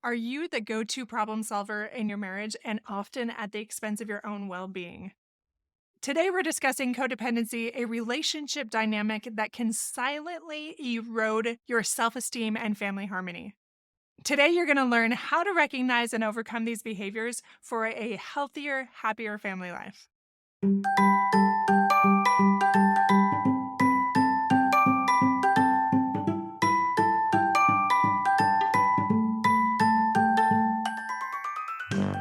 Are you the go-to problem solver in your marriage and often at the expense of your own well-being? Today, we're discussing codependency, a relationship dynamic that can silently erode your self-esteem and family harmony. Today, you're going to learn how to recognize and overcome these behaviors for a healthier, happier family life.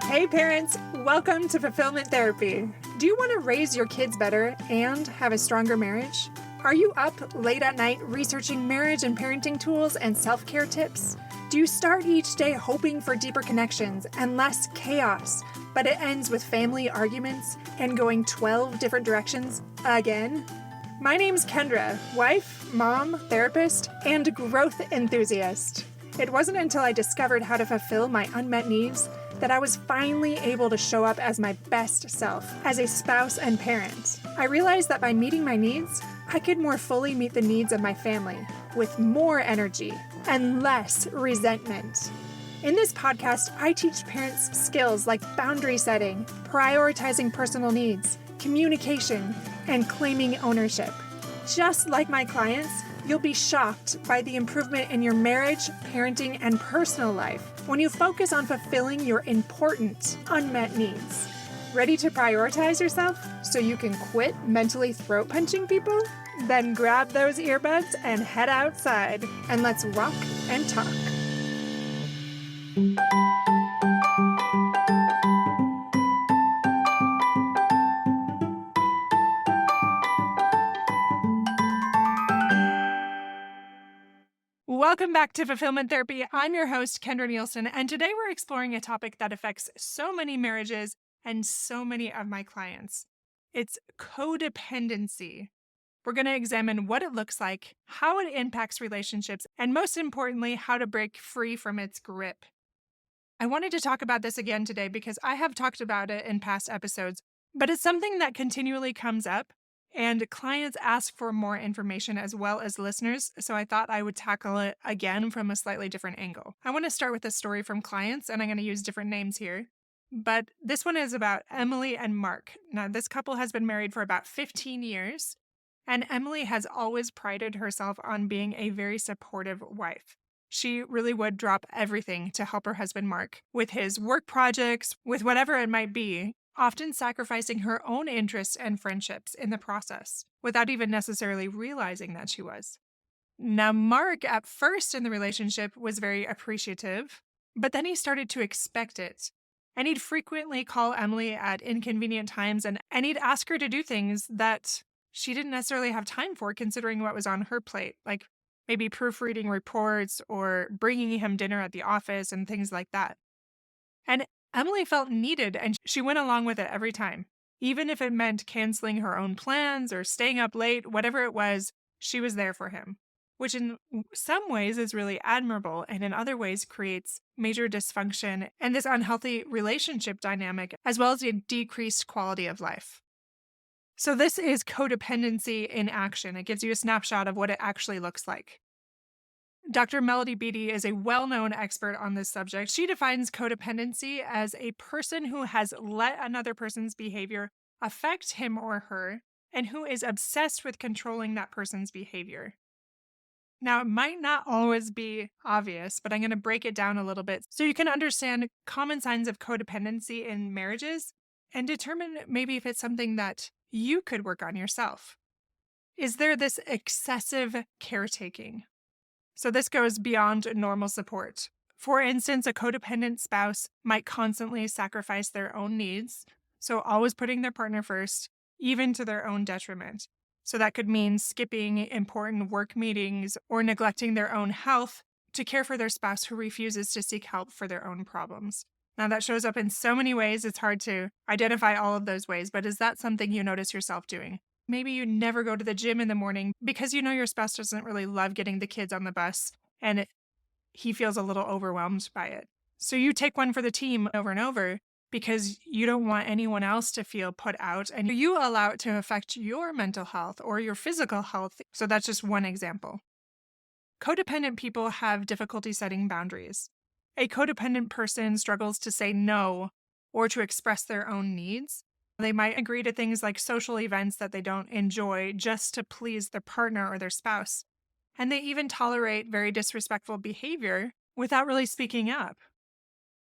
Hey parents, welcome to Fulfillment Therapy. Do you want to raise your kids better and have a stronger marriage? Are you up late at night researching marriage and parenting tools and self-care tips? Do you start each day hoping for deeper connections and less chaos, but it ends with family arguments and going 12 different directions again? My name's Kendra, wife, mom, therapist, and growth enthusiast. It wasn't until I discovered how to fulfill my unmet needs that I was finally able to show up as my best self as a spouse and parent. I realized that by meeting my needs, I could more fully meet the needs of my family with more energy and less resentment. In this podcast, I teach parents skills like boundary setting, prioritizing personal needs, communication, and claiming ownership. Just like my clients, you'll be shocked by the improvement in your marriage, parenting, and personal life when you focus on fulfilling your important, unmet needs. Ready to prioritize yourself so you can quit mentally throat punching people? Then grab those earbuds and head outside, and let's walk and talk. Welcome back to Fulfillment Therapy. I'm your host, Kendra Nielsen, and today we're exploring a topic that affects so many marriages and so many of my clients. It's codependency. We're going to examine what it looks like, how it impacts relationships, and most importantly, how to break free from its grip. I wanted to talk about this again today because I have talked about it in past episodes, but it's something that continually comes up. And clients ask for more information as well as listeners, so I thought I would tackle it again from a slightly different angle. I want to start with a story from clients, and I'm going to use different names here. But this one is about Emily and Mark. Now, this couple has been married for about 15 years, and Emily has always prided herself on being a very supportive wife. She really would drop everything to help her husband Mark with his work projects, with whatever it might be, often sacrificing her own interests and friendships in the process, without even necessarily realizing that she was. Now, Mark, at first in the relationship, was very appreciative, but then he started to expect it. And he'd frequently call Emily at inconvenient times, and he'd ask her to do things that she didn't necessarily have time for, considering what was on her plate, like maybe proofreading reports or bringing him dinner at the office and things like that. And Emily felt needed, and she went along with it every time. Even if it meant canceling her own plans or staying up late, whatever it was, she was there for him, which in some ways is really admirable and in other ways creates major dysfunction and this unhealthy relationship dynamic, as well as a decreased quality of life. So this is codependency in action. It gives you a snapshot of what it actually looks like. Dr. Melody Beattie is a well-known expert on this subject. She defines codependency as a person who has let another person's behavior affect him or her and who is obsessed with controlling that person's behavior. Now, it might not always be obvious, but I'm going to break it down a little bit so you can understand common signs of codependency in marriages and determine maybe if it's something that you could work on yourself. Is there this excessive caretaking? So this goes beyond normal support. For instance, a codependent spouse might constantly sacrifice their own needs, so always putting their partner first, even to their own detriment. So that could mean skipping important work meetings or neglecting their own health to care for their spouse who refuses to seek help for their own problems. Now that shows up in so many ways, it's hard to identify all of those ways, but is that something you notice yourself doing? Maybe you never go to the gym in the morning because you know your spouse doesn't really love getting the kids on the bus and he feels a little overwhelmed by it. So you take one for the team over and over because you don't want anyone else to feel put out and you allow it to affect your mental health or your physical health. So that's just one example. Codependent people have difficulty setting boundaries. a codependent person struggles to say no or to express their own needs. They might agree to things like social events that they don't enjoy just to please their partner or their spouse. And they even tolerate very disrespectful behavior without really speaking up.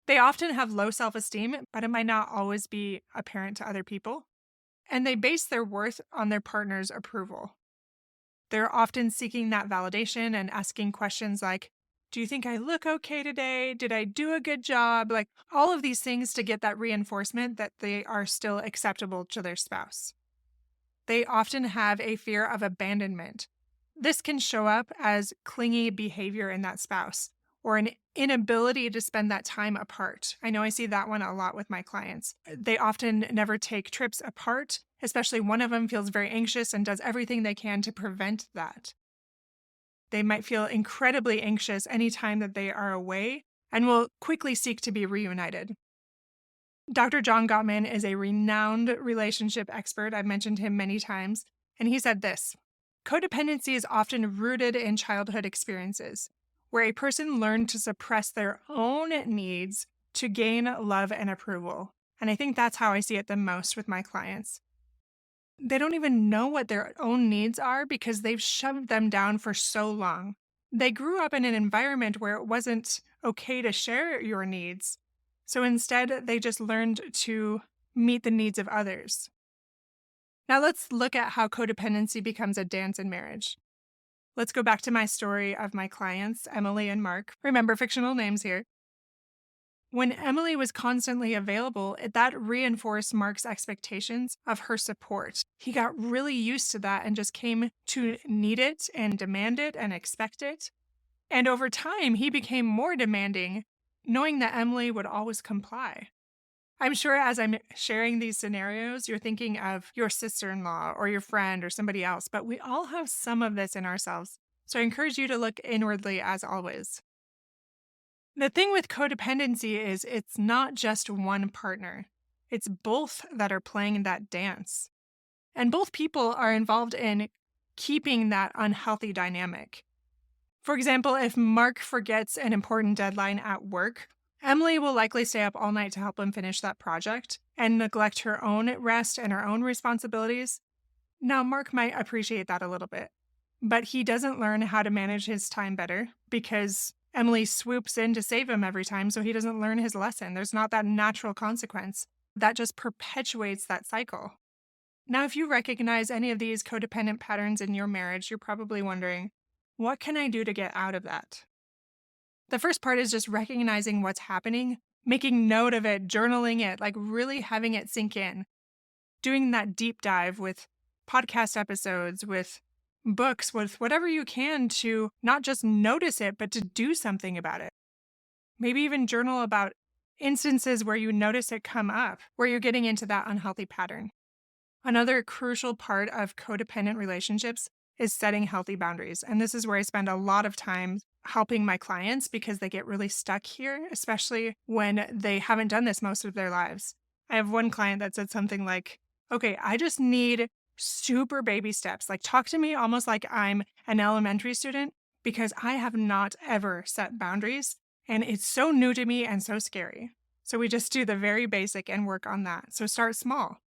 They often have low self esteem, but it might not always be apparent to other people. And they base their worth on their partner's approval. They're often seeking that validation and asking questions like, do you think I look okay today? Did I do a good job? Like all of these things to get that reinforcement that they are still acceptable to their spouse. They often have a fear of abandonment. This can show up as clingy behavior in that spouse or an inability to spend that time apart. I know I see that one a lot with my clients. They often never take trips apart, especially one of them feels very anxious and does everything they can to prevent that. They might feel incredibly anxious anytime that they are away and will quickly seek to be reunited. Dr. John Gottman is a renowned relationship expert. I've mentioned him many times, and he said this: codependency is often rooted in childhood experiences, where a person learned to suppress their own needs to gain love and approval. And I think that's how I see it the most with my clients. They don't even know what their own needs are because they've shoved them down for so long. They grew up in an environment where it wasn't okay to share your needs. So instead, they just learned to meet the needs of others. Now let's look at how codependency becomes a dance in marriage. Let's go back to my story of my clients, Emily and Mark. Remember, fictional names here. When Emily was constantly available, that reinforced Mark's expectations of her support. He got really used to that and just came to need it and demand it and expect it. And over time, he became more demanding, knowing that Emily would always comply. I'm sure as I'm sharing these scenarios, you're thinking of your sister-in-law or your friend or somebody else, but we all have some of this in ourselves. So I encourage you to look inwardly as always. The thing with codependency is it's not just one partner. It's both that are playing that dance. And both people are involved in keeping that unhealthy dynamic. For example, if Mark forgets an important deadline at work, Emily will likely stay up all night to help him finish that project and neglect her own rest and her own responsibilities. Now, Mark might appreciate that a little bit, but he doesn't learn how to manage his time better because Emily swoops in to save him every time, so he doesn't learn his lesson. There's not that natural consequence. That just perpetuates that cycle. Now, if you recognize any of these codependent patterns in your marriage, you're probably wondering, what can I do to get out of that? The first part is just recognizing what's happening, making note of it, journaling it, like really having it sink in, doing that deep dive with podcast episodes, with books, with whatever you can to not just notice it, but to do something about it. Maybe even journal about instances where you notice it come up, where you're getting into that unhealthy pattern. Another crucial part of codependent relationships is setting healthy boundaries. And this is where I spend a lot of time helping my clients because they get really stuck here, especially when they haven't done this most of their lives. I have one client that said something like, okay, I just need super baby steps. Like talk to me almost like I'm an elementary student because I have not ever set boundaries and it's so new to me and so scary. So we just do the very basic and work on that. So start small.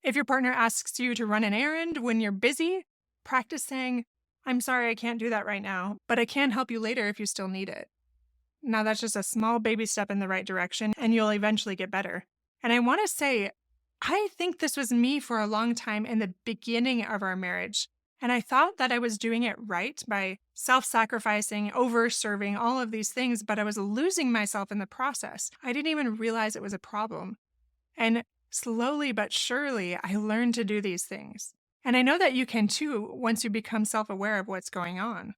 If your partner asks you to run an errand when you're busy, practice saying, I'm sorry, I can't do that right now, but I can help you later if you still need it. Now that's just a small baby step in the right direction and you'll eventually get better. And I want to say, I think this was me for a long time in the beginning of our marriage. And I thought that I was doing it right by self-sacrificing, over-serving, all of these things, but I was losing myself in the process. I didn't even realize it was a problem. And slowly but surely, I learned to do these things. And I know that you can too once you become self-aware of what's going on.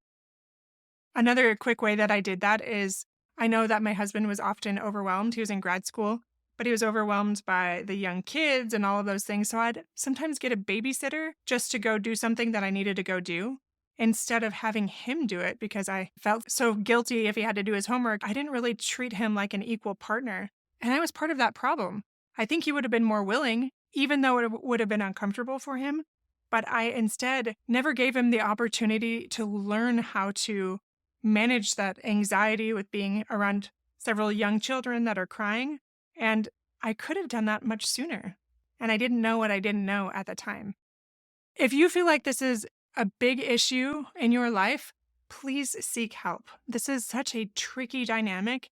Another quick way that I did that is I know that my husband was often overwhelmed. He was in grad school, but he was overwhelmed by the young kids and all of those things. So I'd sometimes get a babysitter just to go do something that I needed to go do instead of having him do it because I felt so guilty if he had to do his homework. I didn't really treat him like an equal partner. And I was part of that problem. I think he would have been more willing, even though it would have been uncomfortable for him. But I instead never gave him the opportunity to learn how to manage that anxiety with being around several young children that are crying, and I could have done that much sooner. And I didn't know what I didn't know at the time. If you feel like this is a big issue in your life, please seek help. This is such a tricky dynamic,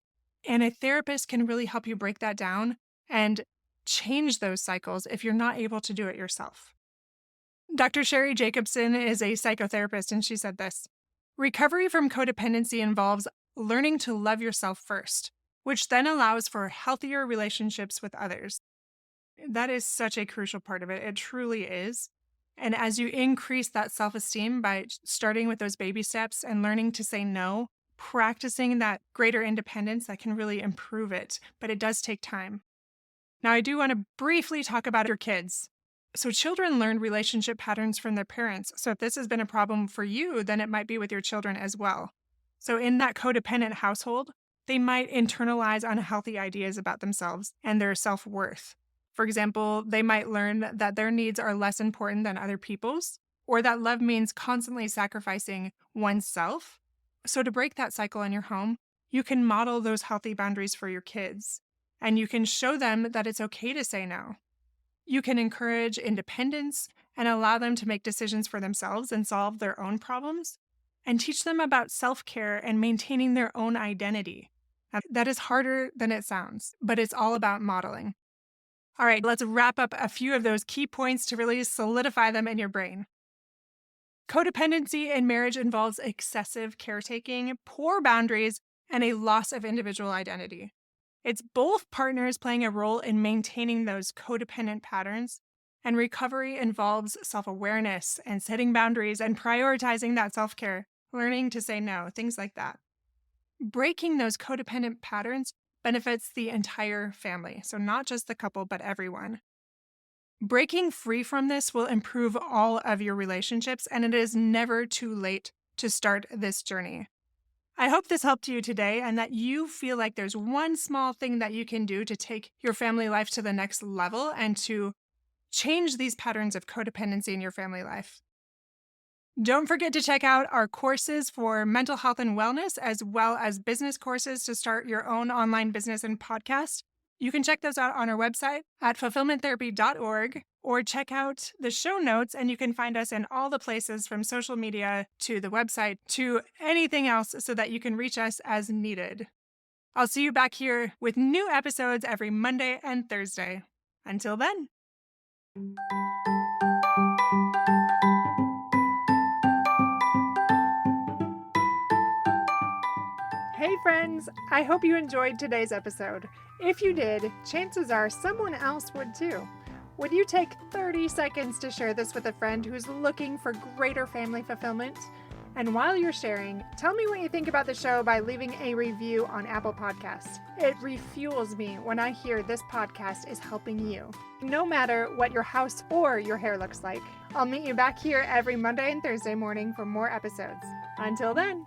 and a therapist can really help you break that down and change those cycles if you're not able to do it yourself. Dr. Sheri Jacobson is a psychotherapist, and she said this: recovery from codependency involves learning to love yourself first, which then allows for healthier relationships with others. That is such a crucial part of it. It truly is. And as you increase that self-esteem by starting with those baby steps and learning to say no, practicing that greater independence, that can really improve it. But it does take time. Now, I do want to briefly talk about your kids. So children learn relationship patterns from their parents. So if this has been a problem for you, then it might be with your children as well. So in that codependent household, they might internalize unhealthy ideas about themselves and their self-worth. For example, they might learn that their needs are less important than other people's, or that love means constantly sacrificing oneself. So to break that cycle in your home, you can model those healthy boundaries for your kids, and you can show them that it's okay to say no. You can encourage independence and allow them to make decisions for themselves and solve their own problems, and teach them about self-care and maintaining their own identity. Now, that is harder than it sounds, but it's all about modeling. All right, let's wrap up a few of those key points to really solidify them in your brain. Codependency in marriage involves excessive caretaking, poor boundaries, and a loss of individual identity. It's both partners playing a role in maintaining those codependent patterns, and recovery involves self-awareness and setting boundaries and prioritizing that self-care, learning to say no, things like that. Breaking those codependent patterns benefits the entire family, so not just the couple, but everyone. Breaking free from this will improve all of your relationships, and it is never too late to start this journey. I hope this helped you today and that you feel like there's one small thing that you can do to take your family life to the next level and to change these patterns of codependency in your family life. Don't forget to check out our courses for mental health and wellness, as well as business courses to start your own online business and podcast. You can check those out on our website at fulfillmenttherapy.org, or check out the show notes, and you can find us in all the places from social media to the website to anything else so that you can reach us as needed. I'll see you back here with new episodes every Monday and Thursday. Until then. Hey friends, I hope you enjoyed today's episode. If you did, chances are someone else would too. Would you take 30 seconds to share this with a friend who's looking for greater family fulfillment? And while you're sharing, tell me what you think about the show by leaving a review on Apple Podcasts. It refuels me when I hear this podcast is helping you. No matter what your house or your hair looks like, I'll meet you back here every Monday and Thursday morning for more episodes. Until then.